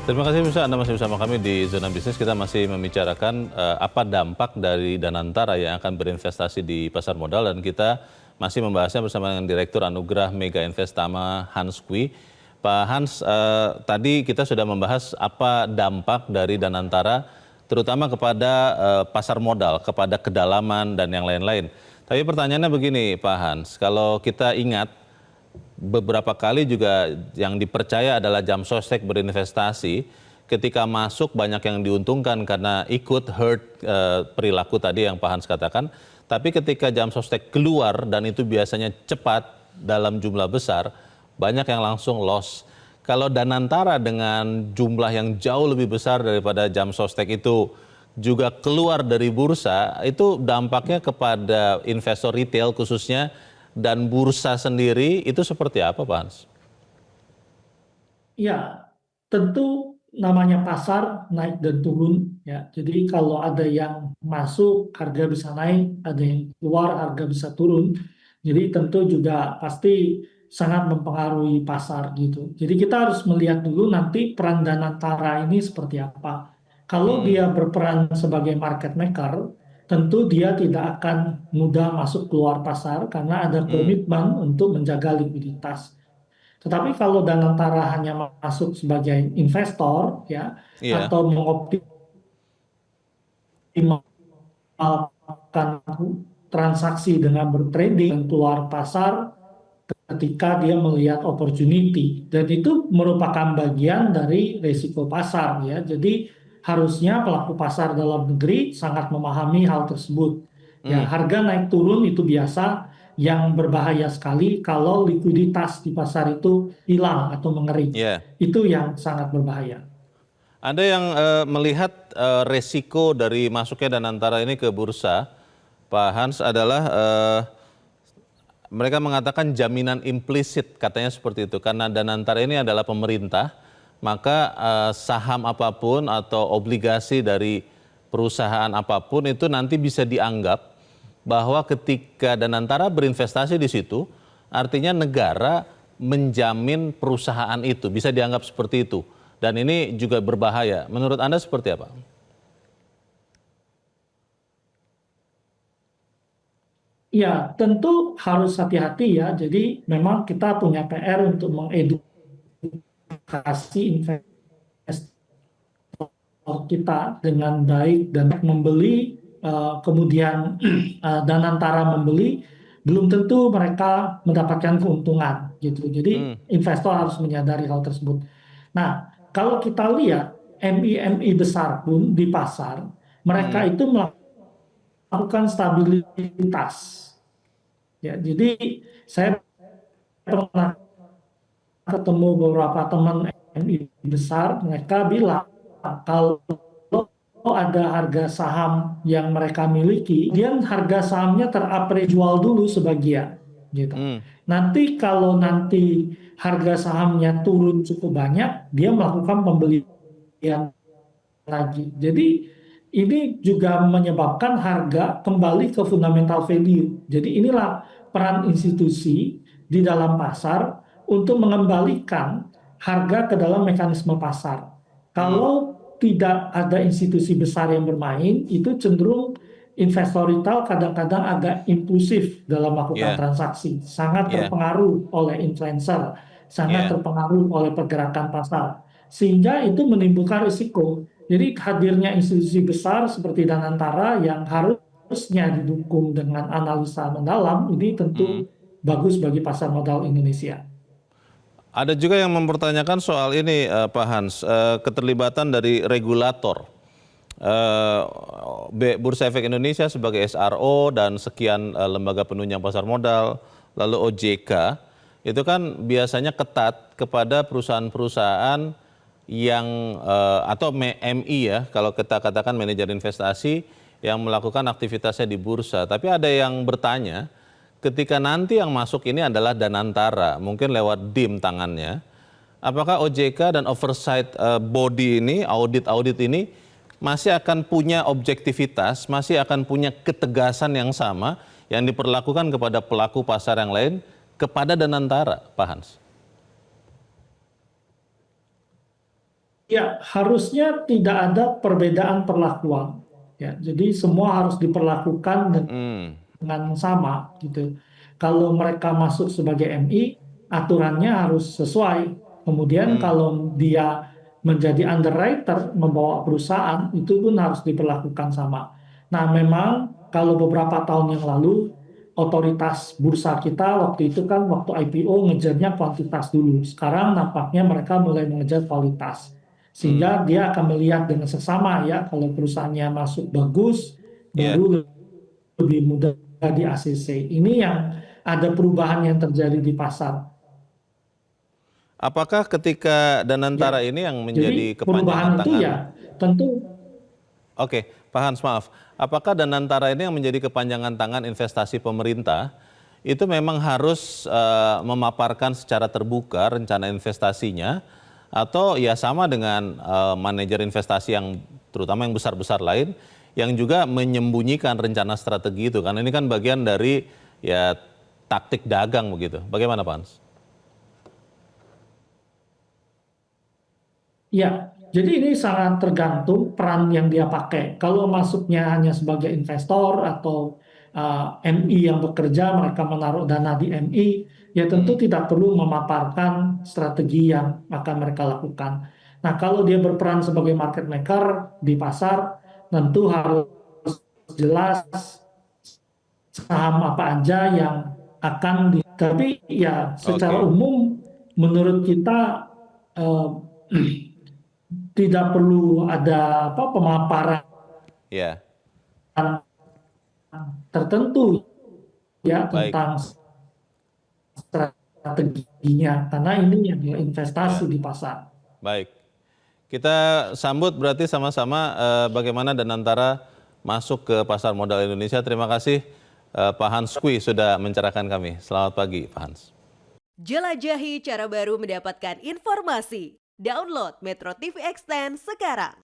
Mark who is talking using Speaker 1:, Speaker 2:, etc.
Speaker 1: Terima kasih pemirsa, Anda masih bersama kami di Zona Bisnis. Kita masih membicarakan apa dampak dari Danantara yang akan berinvestasi di pasar modal, dan kita masih membahasnya bersama dengan Direktur Anugerah Mega Investama Hans Kwi. Pak Hans, tadi kita sudah membahas apa dampak dari Danantara terutama kepada pasar modal, kepada kedalaman dan yang lain-lain. Tapi pertanyaannya begini Pak Hans, kalau kita ingat beberapa kali juga yang dipercaya adalah jam sostek berinvestasi, ketika masuk banyak yang diuntungkan karena ikut herd perilaku tadi yang Pak Hans katakan, tapi ketika jam sostek keluar dan itu biasanya cepat dalam jumlah besar, banyak yang langsung loss. Kalau Danantara dengan jumlah yang jauh lebih besar daripada jam sostek itu juga keluar dari bursa, itu dampaknya kepada investor retail khususnya dan bursa sendiri itu seperti apa, Pak Hans?
Speaker 2: Ya, tentu namanya pasar naik dan turun ya. Jadi kalau ada yang masuk harga bisa naik, ada yang keluar harga bisa turun. Jadi tentu juga pasti sangat mempengaruhi pasar gitu. Jadi kita harus melihat dulu nanti peran Danantara ini seperti apa. Kalau dia berperan sebagai market maker, tentu dia tidak akan mudah masuk keluar pasar karena ada komitmen untuk menjaga likuiditas. Tetapi kalau Danantara hanya masuk sebagai investor ya
Speaker 1: Iya.
Speaker 2: atau mengoptimalkan transaksi dengan bertrading dan keluar pasar ketika dia melihat opportunity, dan itu merupakan bagian dari risiko pasar ya. Jadi harusnya pelaku pasar dalam negeri sangat memahami hal tersebut. Ya, harga naik turun itu biasa, yang berbahaya sekali kalau likuiditas di pasar itu hilang atau mengering.
Speaker 1: Iya.
Speaker 2: Itu yang sangat berbahaya.
Speaker 1: Ada yang melihat resiko dari masuknya Danantara ini ke bursa, Pak Hans, adalah mereka mengatakan jaminan implisit, katanya seperti itu. Karena Danantara ini adalah pemerintah, maka saham apapun atau obligasi dari perusahaan apapun itu nanti bisa dianggap bahwa ketika Danantara berinvestasi di situ, artinya negara menjamin perusahaan itu, bisa dianggap seperti itu. Dan ini juga berbahaya. Menurut Anda seperti apa?
Speaker 2: Ya, tentu harus hati-hati ya. Jadi memang kita punya PR untuk mengedukasi investor kita dengan baik dan membeli, kemudian Danantara membeli, belum tentu mereka mendapatkan keuntungan gitu. Jadi investor harus menyadari hal tersebut. Nah, kalau kita lihat MI-MI besar pun di pasar, mereka itu melakukan stabilitas. Ya, jadi saya pernah ketemu beberapa teman MI besar, mereka bilang kalau ada harga saham yang mereka miliki, kemudian harga sahamnya teraprejual dulu sebagian, gitu. Nanti kalau nanti harga sahamnya turun cukup banyak, dia melakukan pembelian lagi. Jadi ini juga menyebabkan harga kembali ke fundamental value. Jadi inilah peran institusi di dalam pasar untuk mengembalikan harga ke dalam mekanisme pasar. Kalau tidak ada institusi besar yang bermain, itu cenderung investor retail kadang-kadang agak impulsif dalam melakukan transaksi, sangat terpengaruh oleh influencer, sangat terpengaruh oleh pergerakan pasar, sehingga itu menimbulkan risiko. Jadi hadirnya institusi besar seperti Danantara yang harusnya didukung dengan analisa mendalam, ini tentu bagus bagi pasar modal Indonesia.
Speaker 1: Ada juga yang mempertanyakan soal ini, Pak Hans, keterlibatan dari regulator. Bursa Efek Indonesia sebagai SRO dan sekian lembaga penunjang pasar modal, lalu OJK, itu kan biasanya ketat kepada perusahaan-perusahaan yang atau MI ya, kalau kita katakan manajer investasi yang melakukan aktivitasnya di bursa. Tapi ada yang bertanya, ketika nanti yang masuk ini adalah Danantara, mungkin lewat DIM tangannya, apakah OJK dan oversight body ini, audit-audit ini masih akan punya objektivitas, masih akan punya ketegasan yang sama yang diperlakukan kepada pelaku pasar yang lain kepada Danantara, Pak Hans?
Speaker 2: Ya, harusnya tidak ada perbedaan perlakuan. Ya, jadi semua harus diperlakukan
Speaker 1: Hmm,
Speaker 2: dengan sama gitu. Kalau mereka masuk sebagai MI, aturannya harus sesuai. Kemudian
Speaker 1: hmm,
Speaker 2: kalau dia menjadi underwriter, membawa perusahaan, itu pun harus diperlakukan sama. Nah, memang kalau beberapa tahun yang lalu, otoritas bursa kita waktu itu kan waktu IPO ngejarnya kuantitas dulu. Sekarang nampaknya mereka mulai mengejar kualitas.
Speaker 1: hmm.
Speaker 2: Sehingga dia akan melihat dengan seksama ya, kalau perusahaannya masuk bagus,
Speaker 1: Ya.
Speaker 2: baru lebih mudah di ACC. Ini yang ada perubahan yang terjadi di pasar.
Speaker 1: Apakah ketika Danantara
Speaker 2: Ya,
Speaker 1: ini yang menjadi
Speaker 2: jadi
Speaker 1: kepanjangan
Speaker 2: perubahan itu
Speaker 1: tangan?
Speaker 2: ya tentu
Speaker 1: Oke, Pak Hans, maaf. Apakah Danantara ini yang menjadi kepanjangan tangan investasi pemerintah itu memang harus memaparkan secara terbuka rencana investasinya atau ya sama dengan manajer investasi yang terutama yang besar-besar lain yang juga menyembunyikan rencana strategi itu karena ini kan bagian dari ya taktik dagang begitu. Bagaimana Pak Hans?
Speaker 2: ya, jadi ini sangat tergantung peran yang dia pakai. Kalau masuknya hanya sebagai investor atau MI yang bekerja, mereka menaruh dana di MI, ya tentu
Speaker 1: Mm-mm.
Speaker 2: tidak perlu memaparkan strategi yang akan mereka lakukan. Nah, kalau dia berperan sebagai market maker di pasar, tentu harus jelas saham apa aja yang akan tapi ya secara
Speaker 1: Oke,
Speaker 2: umum menurut kita eh, tidak perlu ada apa pemaparan
Speaker 1: ya,
Speaker 2: tertentu ya
Speaker 1: baik,
Speaker 2: tentang strateginya karena ini yang investasi
Speaker 1: ya,
Speaker 2: di pasar.
Speaker 1: baik. Kita sambut berarti sama-sama bagaimana Danantara masuk ke pasar modal Indonesia. Terima kasih Pak Hans Kui sudah mencerahkan kami. Selamat pagi Pak Hans.
Speaker 3: Jelajahi cara baru mendapatkan informasi. Download Metro TV Extend sekarang.